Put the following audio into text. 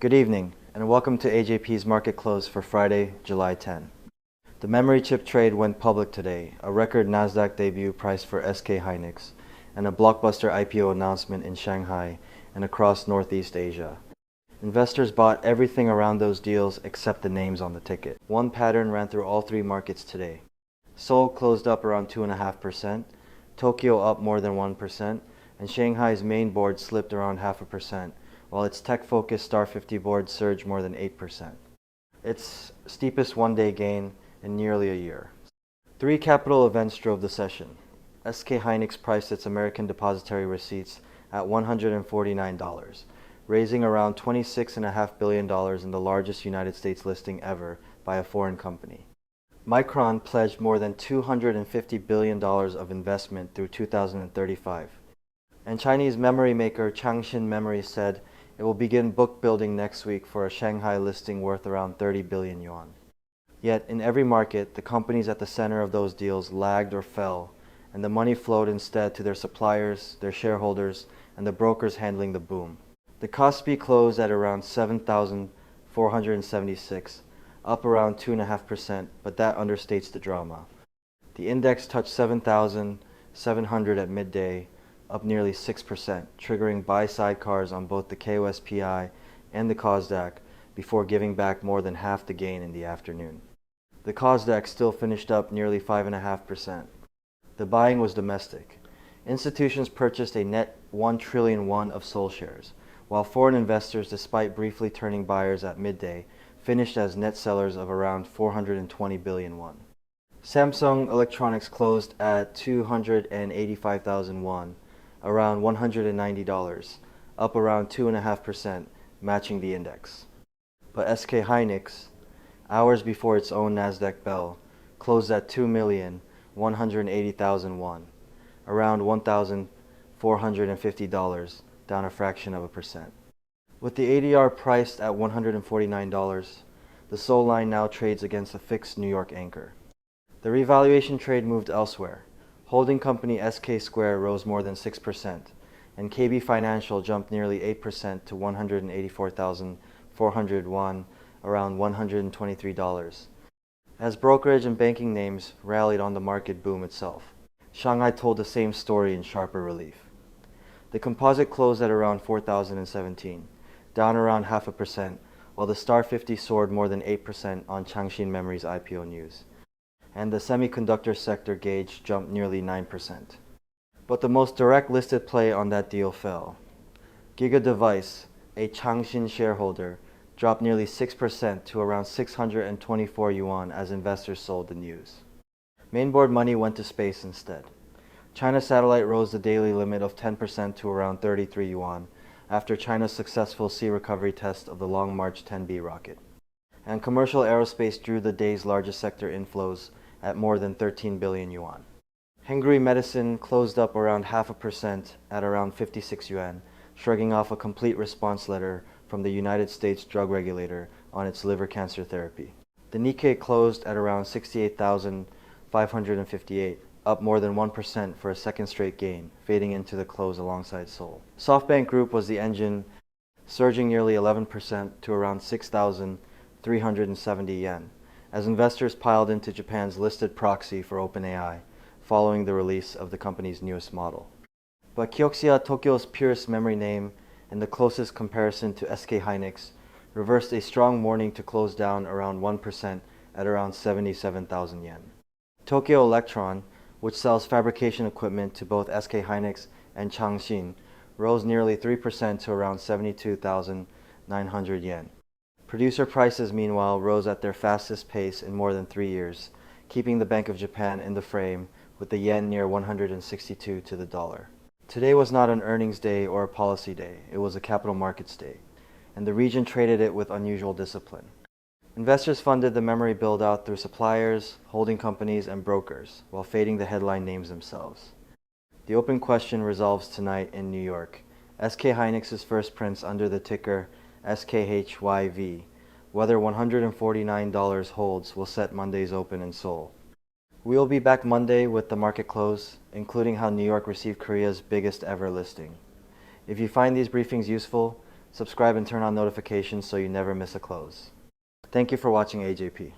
Good evening, and welcome to AJP's market close for Friday, July 10. The memory chip trade went public today, a record Nasdaq debut price for SK Hynix, and a blockbuster IPO announcement in Shanghai and across Northeast Asia. Investors bought everything around those deals except the names on the ticket. One pattern ran through all three markets today. Seoul closed up around 2.5%, Tokyo up more than 1%, and Shanghai's main board slipped around 0.5%, while its tech-focused Star 50 board surged more than 8%. Its steepest one-day gain in nearly a year. Three capital events drove the session. SK Hynix priced its American depository receipts at $149, raising around $26.5 billion in the largest United States listing ever by a foreign company. Micron pledged more than $250 billion of investment through 2035. And Chinese memory maker ChangXin Memory said it will begin book building next week for a Shanghai listing worth around 30 billion yuan. Yet, in every market, the companies at the center of those deals lagged or fell, and the money flowed instead to their suppliers, their shareholders, and the brokers handling the boom. The KOSPI closed at around 7,476, up around 2.5%, but that understates the drama. The index touched 7,700 at midday, up nearly 6%, triggering buy sidecars on both the KOSPI and the Nasdaq before giving back more than half the gain in the afternoon. The Nasdaq still finished up nearly 5.5%. The buying was domestic. Institutions purchased a net 1 trillion won of Seoul shares, while foreign investors, despite briefly turning buyers at midday, finished as net sellers of around 420 billion won. Samsung Electronics closed at 285,000 won, around $190, up around 2.5%, matching the index. But SK Hynix, hours before its own Nasdaq bell, closed at 2,180,000 won, around $1,450, down a fraction of a percent. With the ADR priced at $149, the Seoul line now trades against a fixed New York anchor. The revaluation trade moved elsewhere. Holding company SK Square rose more than 6%, and KB Financial jumped nearly 8% to 184,400 won, around $123, as brokerage and banking names rallied on the market boom itself. Shanghai told the same story in sharper relief. The composite closed at around 4,017, down around 0.5%, while the Star 50 soared more than 8% on ChangXin Memory's IPO news, and the semiconductor sector gauge jumped nearly 9%. But the most direct listed play on that deal fell. GigaDevice, a ChangXin shareholder, dropped nearly 6% to around 624 yuan as investors sold the news. Mainboard money went to space instead. China Satellite rose the daily limit of 10% to around 33 yuan after China's successful sea recovery test of the Long March 10B rocket. And commercial aerospace drew the day's largest sector inflows at more than 13 billion yuan. Hengui Medicine closed up around 0.5% at around 56 yuan, shrugging off a complete response letter from the United States drug regulator on its liver cancer therapy. The Nikkei closed at around 68,558, up more than 1% for a second straight gain, fading into the close alongside Seoul. SoftBank Group was the engine, surging nearly 11% to around 6,370 yen, as investors piled into Japan's listed proxy for OpenAI, following the release of the company's newest model. But Kioxia, Tokyo's purest memory name and the closest comparison to SK Hynix, reversed a strong morning to close down around 1% at around 77,000 yen. Tokyo Electron, which sells fabrication equipment to both SK Hynix and ChangXin, rose nearly 3% to around 72,900 yen. Producer prices, meanwhile, rose at their fastest pace in more than 3 years, keeping the Bank of Japan in the frame with the yen near 162 to the dollar. Today was not an earnings day or a policy day, it was a capital markets day, and the region traded it with unusual discipline. Investors funded the memory build-out through suppliers, holding companies, and brokers, while fading the headline names themselves. The open question resolves tonight in New York. SK Hynix's first prints under the ticker SKHYV. Whether $149 holds will set Monday's open in Seoul. We will be back Monday with the market close, including how New York received Korea's biggest ever listing. If you find these briefings useful, Subscribe and turn on notifications so you never miss a close. Thank you for watching AJP.